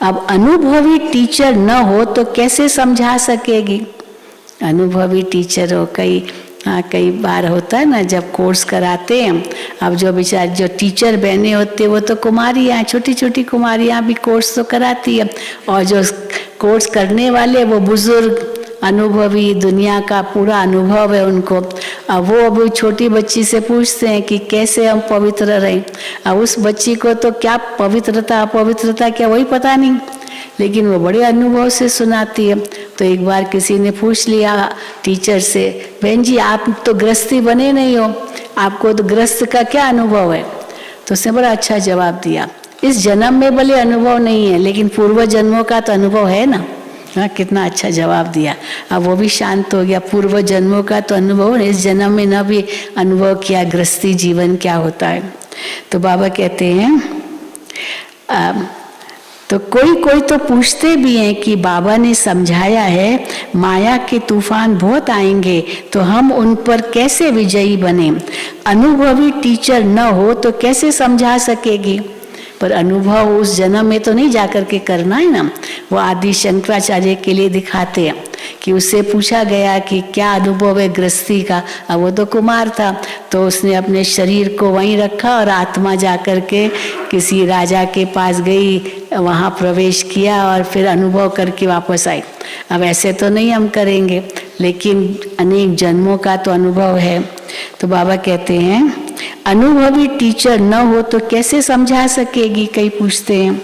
अब अनुभवी टीचर न हो तो कैसे समझा सकेगी। अनुभवी टीचर हो, कई बार होता है ना जब कोर्स कराते हैं, अब जो बेचारे जो टीचर बहने होते वो तो कुमारियाँ, छोटी छोटी कुमारियाँ भी कोर्स तो कराती है, और जो कोर्स करने वाले वो बुजुर्ग अनुभवी, दुनिया का पूरा अनुभव है उनको। अब वो अभी छोटी बच्ची से पूछते हैं कि कैसे हम पवित्र रहें। अब उस बच्ची को तो क्या पवित्रता अपवित्रता क्या वही पता नहीं, लेकिन वो बड़े अनुभव से सुनाती है। तो एक बार किसी ने पूछ लिया टीचर से, बहन जी आप तो गृहस्थी बने नहीं हो, आपको तो गृहस्थ का क्या अनुभव है। तो उसने बड़ा अच्छा जवाब दिया, इस जन्म में भले अनुभव नहीं है लेकिन पूर्व जन्मों का तो अनुभव है ना। हाँ, कितना अच्छा जवाब दिया। अब वो भी शांत हो गया, पूर्व जन्मों का तो अनुभव, इस जन्म में न भी अनुभव किया गृहस्थी जीवन क्या होता है। तो बाबा कहते हैं तो कोई कोई तो पूछते भी हैं कि बाबा ने समझाया है माया के तूफान बहुत आएंगे, तो हम उन पर कैसे विजयी बने। अनुभवी टीचर न हो तो कैसे समझा सकेगी। पर अनुभव उस जन्म में तो नहीं जाकर के करना है ना। वो आदि शंकराचार्य के लिए दिखाते हैं कि उससे पूछा गया कि क्या अनुभव है गृहस्थी का। अब वो तो कुमार था, तो उसने अपने शरीर को वहीं रखा और आत्मा जाकर के किसी राजा के पास गई, वहाँ प्रवेश किया और फिर अनुभव करके वापस आई। अब ऐसे तो नहीं हम करेंगे, लेकिन अनेक जन्मों का तो अनुभव है। तो बाबा कहते हैं अनुभवी टीचर न हो तो कैसे समझा सकेगी, कई पूछते हैं।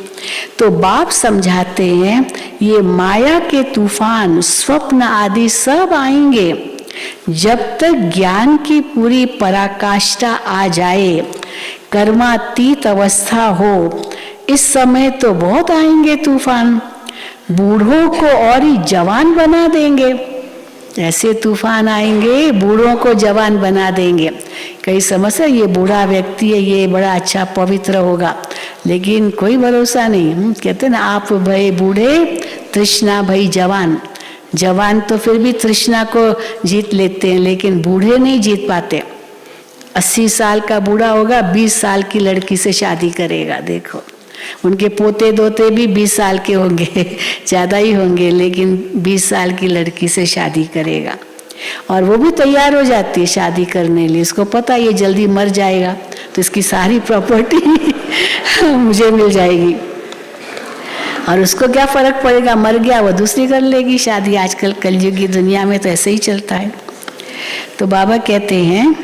तो बाप समझाते हैं ये माया के तूफान स्वप्न आदि सब आएंगे, जब तक ज्ञान की पूरी पराकाष्ठा आ जाए, कर्मातीत अवस्था हो, इस समय तो बहुत आएंगे तूफान, बूढ़ों को और ही जवान बना देंगे। ऐसे तूफान आएंगे बूढ़ों को जवान बना देंगे। कई समझ ये बूढ़ा व्यक्ति है, ये बड़ा अच्छा पवित्र होगा, लेकिन कोई भरोसा नहीं। कहते ना आप भय बूढ़े तृष्णा भई जवान। जवान तो फिर भी तृष्णा को जीत लेते हैं, लेकिन बूढ़े नहीं जीत पाते। 80 साल का बूढ़ा होगा, 20 साल की लड़की से शादी करेगा। देखो उनके पोते दोते भी 20 साल के होंगे, ज्यादा ही होंगे, लेकिन 20 साल की लड़की से शादी करेगा। और वो भी तैयार हो जाती है शादी करने लिए, इसको पता ये जल्दी मर जाएगा तो इसकी सारी प्रॉपर्टी मुझे मिल जाएगी। और उसको क्या फर्क पड़ेगा, मर गया वो दूसरी कर लेगी शादी। आजकल कलयुगी दुनिया में तो ऐसे ही चलता है। तो बाबा कहते हैं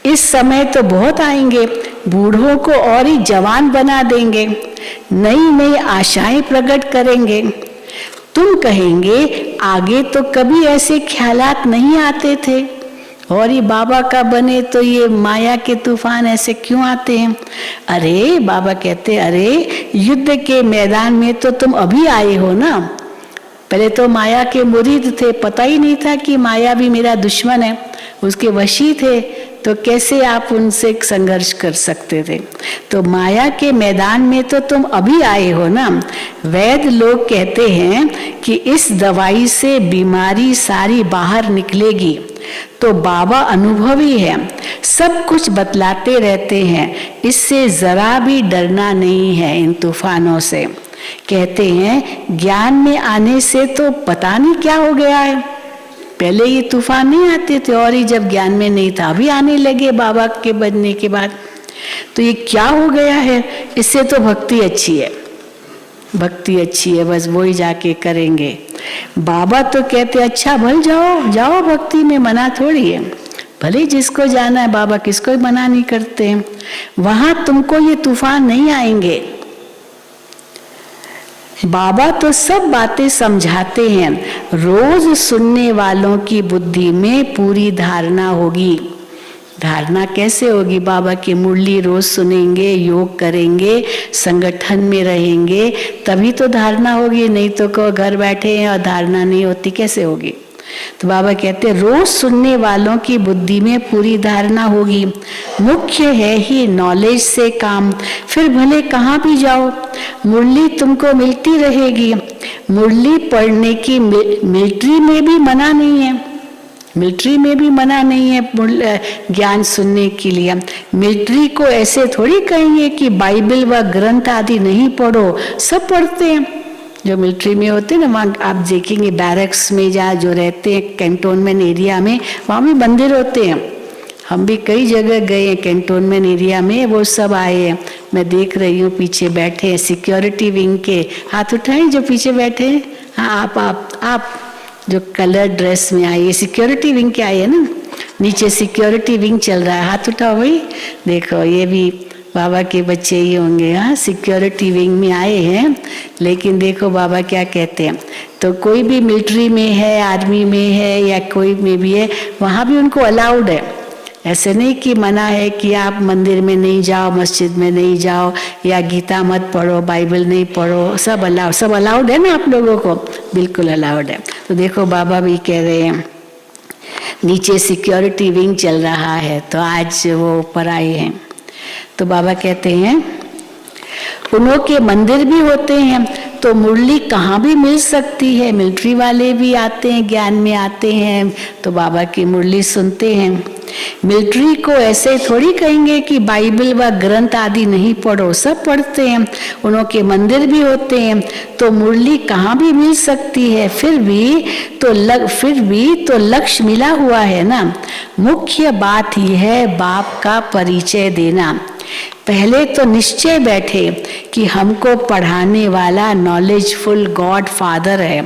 इस समय तो बहुत आएंगे, बूढ़ों को और ही जवान बना देंगे, नई नई आशाएं प्रकट करेंगे। तुम कहेंगे आगे तो कभी ऐसे ख्यालात नहीं आते थे, और ये बाबा का बने तो ये माया के तूफान ऐसे क्यों आते हैं। अरे बाबा कहते अरे युद्ध के मैदान में तो तुम अभी आए हो ना, पहले तो माया के मुरीद थे, पता ही नहीं था कि माया भी मेरा दुश्मन है, उसके वशी थे, तो कैसे आप उनसे संघर्ष कर सकते थे। तो माया के मैदान में तो तुम अभी आए हो ना। वैद्य लोग कहते हैं कि इस दवाई से बीमारी सारी बाहर निकलेगी। तो बाबा अनुभवी है, सब कुछ बतलाते रहते हैं, इससे जरा भी डरना नहीं है इन तूफानों से। कहते हैं ज्ञान में आने से तो पता नहीं क्या हो गया है, पहले ये तूफान नहीं आते थे, और ही जब ज्ञान में नहीं था अभी आने लगे बाबा के बनने के बाद। तो ये क्या हो गया है, इससे तो भक्ति अच्छी है, भक्ति अच्छी है, बस वही जाके करेंगे। बाबा तो कहते अच्छा भल जाओ जाओ भक्ति में, मना थोड़ी है, भले जिसको जाना है, बाबा किसको मना नहीं करते हैं। वहां तुमको ये तूफान नहीं आएंगे। बाबा तो सब बातें समझाते हैं, रोज सुनने वालों की बुद्धि में पूरी धारणा होगी। धारणा कैसे होगी, बाबा की मुरली रोज सुनेंगे, योग करेंगे, संगठन में रहेंगे, तभी तो धारणा होगी, नहीं तो को घर बैठे हैं और धारणा नहीं होती, कैसे होगी। तो बाबा कहते हैं रोज सुनने वालों की बुद्धि में पूरी धारणा होगी। मुख्य है ही नॉलेज से काम, फिर भले कहाँ भी जाओ मुरली तुमको मिलती रहेगी। मुरली पढ़ने की मिलिट्री में भी मना नहीं है, मिलिट्री में भी मना नहीं है ज्ञान सुनने के लिए। मिलिट्री को ऐसे थोड़ी कहेंगे कि बाइबल व ग्रंथ आदि नहीं पढ़ो, सब पढ़ते हैं। जो मिलिट्री में होते हैं ना, वहाँ आप देखेंगे बैरक्स में जहाँ जो रहते हैं कैंटोनमेंट एरिया में, वहाँ भी मंदिर होते हैं। हम भी कई जगह गए हैं कैंटोनमेंट एरिया में, वो सब आए हैं। मैं देख रही हूँ पीछे बैठे हैं सिक्योरिटी विंग के, हाथ उठाएं जो पीछे बैठे हैं। हाँ आप जो कलर ड्रेस में आए, सिक्योरिटी विंग के आए हैं ना, नीचे सिक्योरिटी विंग चल रहा है, हाथ उठाओ भाई। देखो ये भी बाबा के बच्चे ही होंगे। हाँ सिक्योरिटी विंग में आए हैं, लेकिन देखो बाबा क्या कहते हैं। तो कोई भी मिलिट्री में है, आर्मी में है या कोई में भी है, वहाँ भी उनको अलाउड है। ऐसे नहीं कि मना है कि आप मंदिर में नहीं जाओ, मस्जिद में नहीं जाओ, या गीता मत पढ़ो, बाइबल नहीं पढ़ो, सब अलाउड है ना आप लोगों को, बिल्कुल अलाउड है। तो देखो बाबा भी कह रहे हैं नीचे सिक्योरिटी विंग चल रहा है, तो आज वो ऊपर आए हैं। तो बाबा कहते हैं उन्हों के मंदिर भी होते हैं, तो मुरली कहाँ भी मिल सकती है। मिलिट्री वाले भी आते हैं, ज्ञान में आते हैं, तो बाबा की मुरली सुनते हैं। मिलिट्री को ऐसे थोड़ी कहेंगे कि बाइबल व ग्रंथ आदि नहीं पढ़ो, सब पढ़ते हैं। उन्हों के मंदिर भी होते हैं, तो मुरली कहाँ भी मिल सकती है। फिर भी तो लक्ष्य मिला हुआ है ना। मुख्य बात यह है बाप का परिचय देना। पहले तो निश्चय बैठे कि हमको पढ़ाने वाला नॉलेजफुल गॉड फादर है,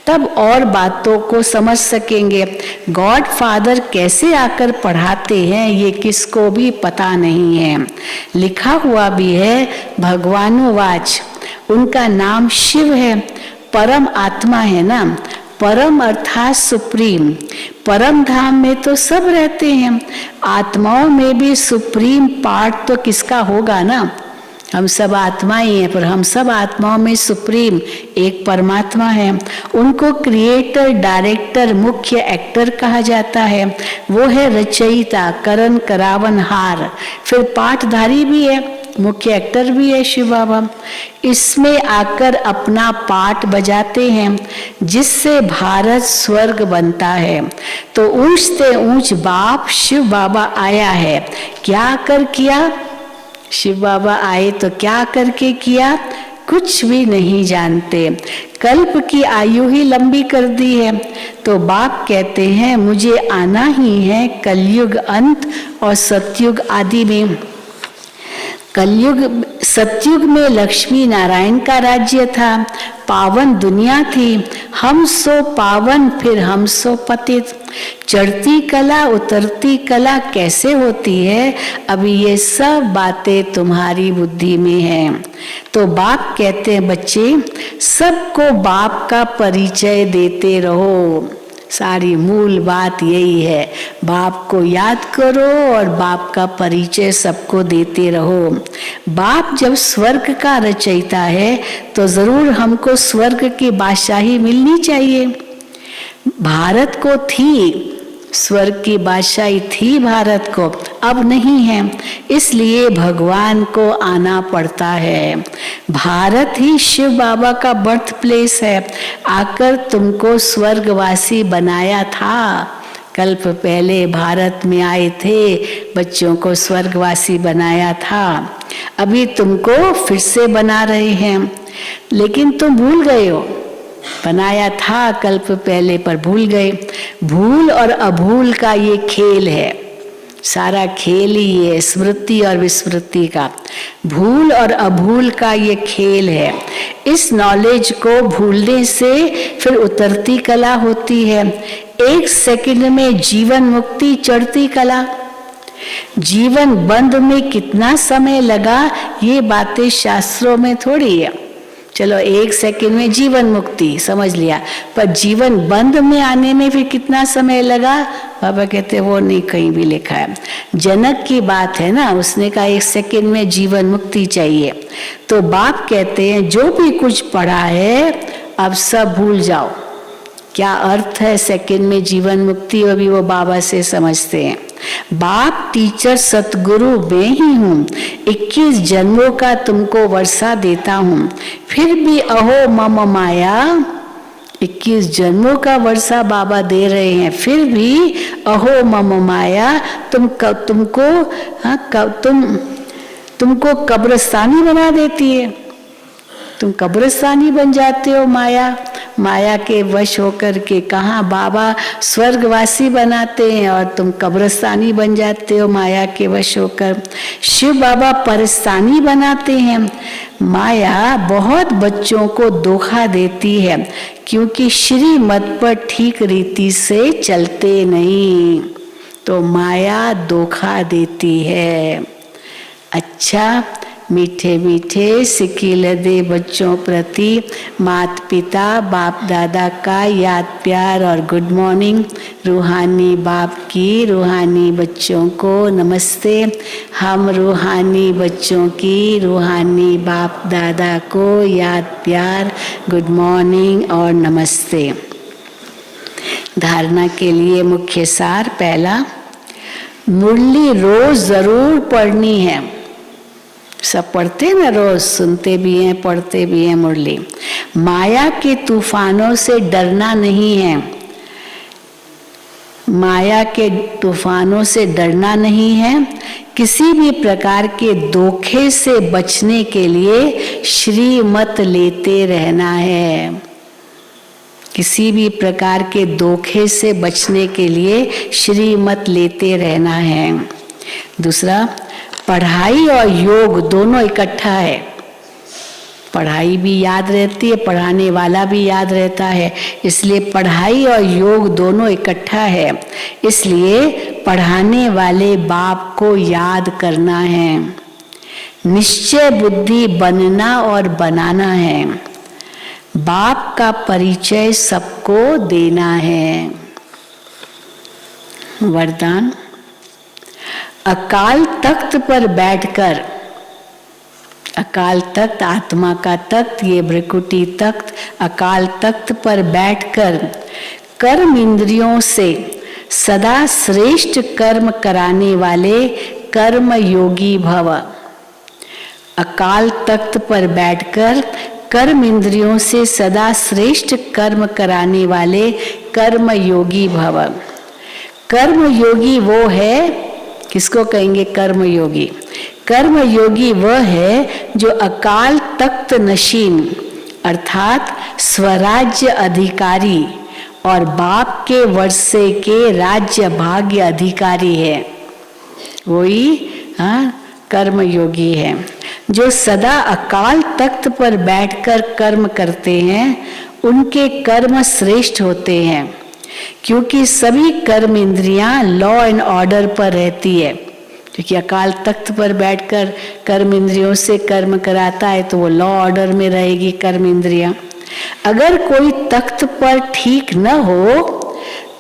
तब और बातों को समझ सकेंगे। गॉड फादर कैसे आकर पढ़ाते हैं ये किसको भी पता नहीं है। लिखा हुआ भी है भगवानुवाच, उनका नाम शिव है, परम आत्मा है ना, परम अर्थात सुप्रीम। परम धाम में तो सब रहते हैं, आत्माओं में भी सुप्रीम पार्ट तो किसका होगा ना। हम सब आत्मा ही हैं, पर हम सब आत्माओं में सुप्रीम एक परमात्मा है। उनको क्रिएटर, डायरेक्टर, मुख्य एक्टर कहा जाता है। वो है रचयिता, करण, करावनहार, फिर पाठधारी भी है, मुख्य एक्टर भी है शिव बाबा। इसमें आकर अपना पाठ बजाते हैं जिससे भारत स्वर्ग बनता है। तो ऊंच से ऊंच बाप शिव बाबा आया है। क्या कर किया? शिव बाबा आए तो क्या करके किया? कुछ भी नहीं जानते। कल्प की आयु ही लंबी कर दी है। तो बाप कहते हैं मुझे आना ही है कलयुग अंत और सतयुग आदि में। कलयुग, सतयुग में लक्ष्मी नारायण का राज्य था, पावन दुनिया थी, हम सो पावन फिर हम सो पतित। चढ़ती कला उतरती कला कैसे होती है, अभी ये सब बातें तुम्हारी बुद्धि में हैं। तो बाप कहते हैं बच्चे सबको बाप का परिचय देते रहो। सारी मूल बात यही है, बाप को याद करो और बाप का परिचय सबको देते रहो। बाप जब स्वर्ग का रचयिता है तो जरूर हमको स्वर्ग की बादशाही मिलनी चाहिए। भारत को थी, स्वर्ग की बादशाही थी भारत को, अब नहीं है, इसलिए भगवान को आना पड़ता है। भारत ही शिव बाबा का बर्थ प्लेस है, आकर तुमको स्वर्गवासी बनाया था। कल्प पहले भारत में आए थे, बच्चों को स्वर्गवासी बनाया था। अभी तुमको फिर से बना रहे हैं, लेकिन तुम भूल गए हो। बनाया था कल्प पहले पर भूल गए। भूल और अभूल का ये खेल है, सारा खेल ही है स्मृति और विस्मृति का। भूल और अभूल का ये खेल है। इस नॉलेज को भूलने से फिर उतरती कला होती है। 1 सेकंड में जीवन मुक्ति, चढ़ती कला। जीवन बंद में कितना समय लगा ये बातें शास्त्रों में थोड़ी है। चलो 1 सेकंड में जीवन मुक्ति समझ लिया, पर जीवन बंद में आने में फिर कितना समय लगा, बाबा कहते वो नहीं कहीं भी लिखा है। जनक की बात है ना, उसने कहा 1 सेकंड में जीवन मुक्ति चाहिए। तो बाप कहते हैं जो भी कुछ पढ़ा है अब सब भूल जाओ। क्या अर्थ है सेकंड में जीवन मुक्ति, वो भी वो बाबा से समझते हैं। बाप टीचर सतगुरु मैं ही हूँ, 21 जन्मों का तुमको वर्षा देता हूँ, फिर भी अहो मम माया। 21 जन्मों का वर्षा बाबा दे रहे हैं, फिर भी अहो मम माया। तुमको कब्रिस्तानी बना देती है, तुम कब्रिस्तानी बन जाते हो माया। माया के वश होकर के कहाँ बाबा स्वर्गवासी बनाते हैं और तुम कब्रिस्तानी बन जाते हो माया के वश होकर। शिव बाबा परिस्तानी बनाते हैं। माया बहुत बच्चों को धोखा देती है क्योंकि श्रीमत पर ठीक रीति से चलते नहीं, तो माया धोखा देती है। अच्छा, मीठे मीठे सिकील दे बच्चों प्रति माता पिता बाप दादा का याद प्यार और गुड मॉर्निंग। रूहानी बाप की रूहानी बच्चों को नमस्ते। हम रूहानी बच्चों की रूहानी बाप दादा को याद प्यार, गुड मॉर्निंग और नमस्ते। धारणा के लिए मुख्य सार, पहला, मुरली रोज जरूर पढ़नी है। सब पढ़ते हैं ना, रोज सुनते भी हैं पढ़ते भी हैं मुरली। माया के तूफानों से डरना नहीं है, माया के तूफानों से डरना नहीं है। किसी भी प्रकार के धोखे से बचने के लिए श्रीमत लेते रहना है। किसी भी प्रकार के धोखे से बचने के लिए श्रीमत लेते रहना है। दूसरा, पढ़ाई और योग दोनों इकट्ठा है। पढ़ाई भी याद रहती है, पढ़ाने वाला भी याद रहता है। इसलिए पढ़ाई और योग दोनों इकट्ठा है। इसलिए पढ़ाने वाले बाप को याद करना है, निश्चय बुद्धि बनना और बनाना है, बाप का परिचय सबको देना है। वरदान। अकाल तख्त पर बैठकर, अकाल तख्त आत्मा का तख्त, ये भ्रिकुटी तख्त, अकाल तख्त पर बैठकर कर्म इंद्रियों से सदा श्रेष्ठ कर्म कराने वाले कर्म योगी भव। अकाल तख्त पर बैठकर कर्म इंद्रियों से सदा श्रेष्ठ कर्म कराने वाले कर्म योगी भव। कर्म योगी वो है, किसको कहेंगे कर्म योगी? कर्म योगी वह है जो अकाल तख्त नशीन अर्थात स्वराज्य अधिकारी और बाप के वर्षे के राज्य भाग्य अधिकारी है। वही कर्म योगी है जो सदा अकाल तख्त पर बैठकर कर्म करते हैं। उनके कर्म श्रेष्ठ होते हैं क्योंकि सभी कर्म इंद्रियां लॉ एंड ऑर्डर पर रहती है। क्योंकि अकाल तख्त पर बैठकर कर्म इंद्रियों से कर्म कराता है तो वो लॉ ऑर्डर में रहेगी कर्म इंद्रियां। अगर कोई तख्त पर ठीक न हो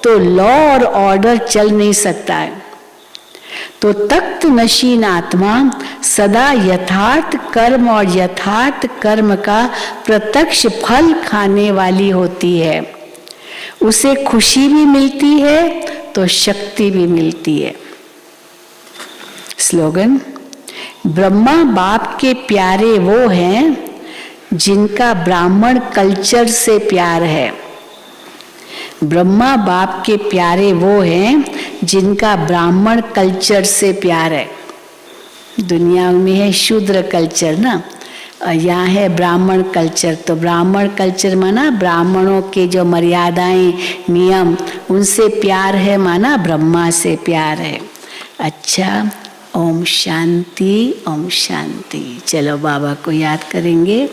तो लॉ और ऑर्डर चल नहीं सकता है। तो तख्त नशीन आत्मा सदा यथार्थ कर्म और यथार्थ कर्म का प्रत्यक्ष फल खाने वाली होती है। उसे खुशी भी मिलती है तो शक्ति भी मिलती है। स्लोगन। ब्रह्मा बाप के प्यारे वो हैं जिनका ब्राह्मण कल्चर से प्यार है। ब्रह्मा बाप के प्यारे वो हैं जिनका ब्राह्मण कल्चर से प्यार है। दुनिया में है शूद्र कल्चर ना, यहाँ है ब्राह्मण कल्चर। तो ब्राह्मण कल्चर माना ब्राह्मणों के जो मर्यादाएं नियम उनसे प्यार है, माना ब्रह्मा से प्यार है। अच्छा, ओम शांति ओम शांति। चलो बाबा को याद करेंगे।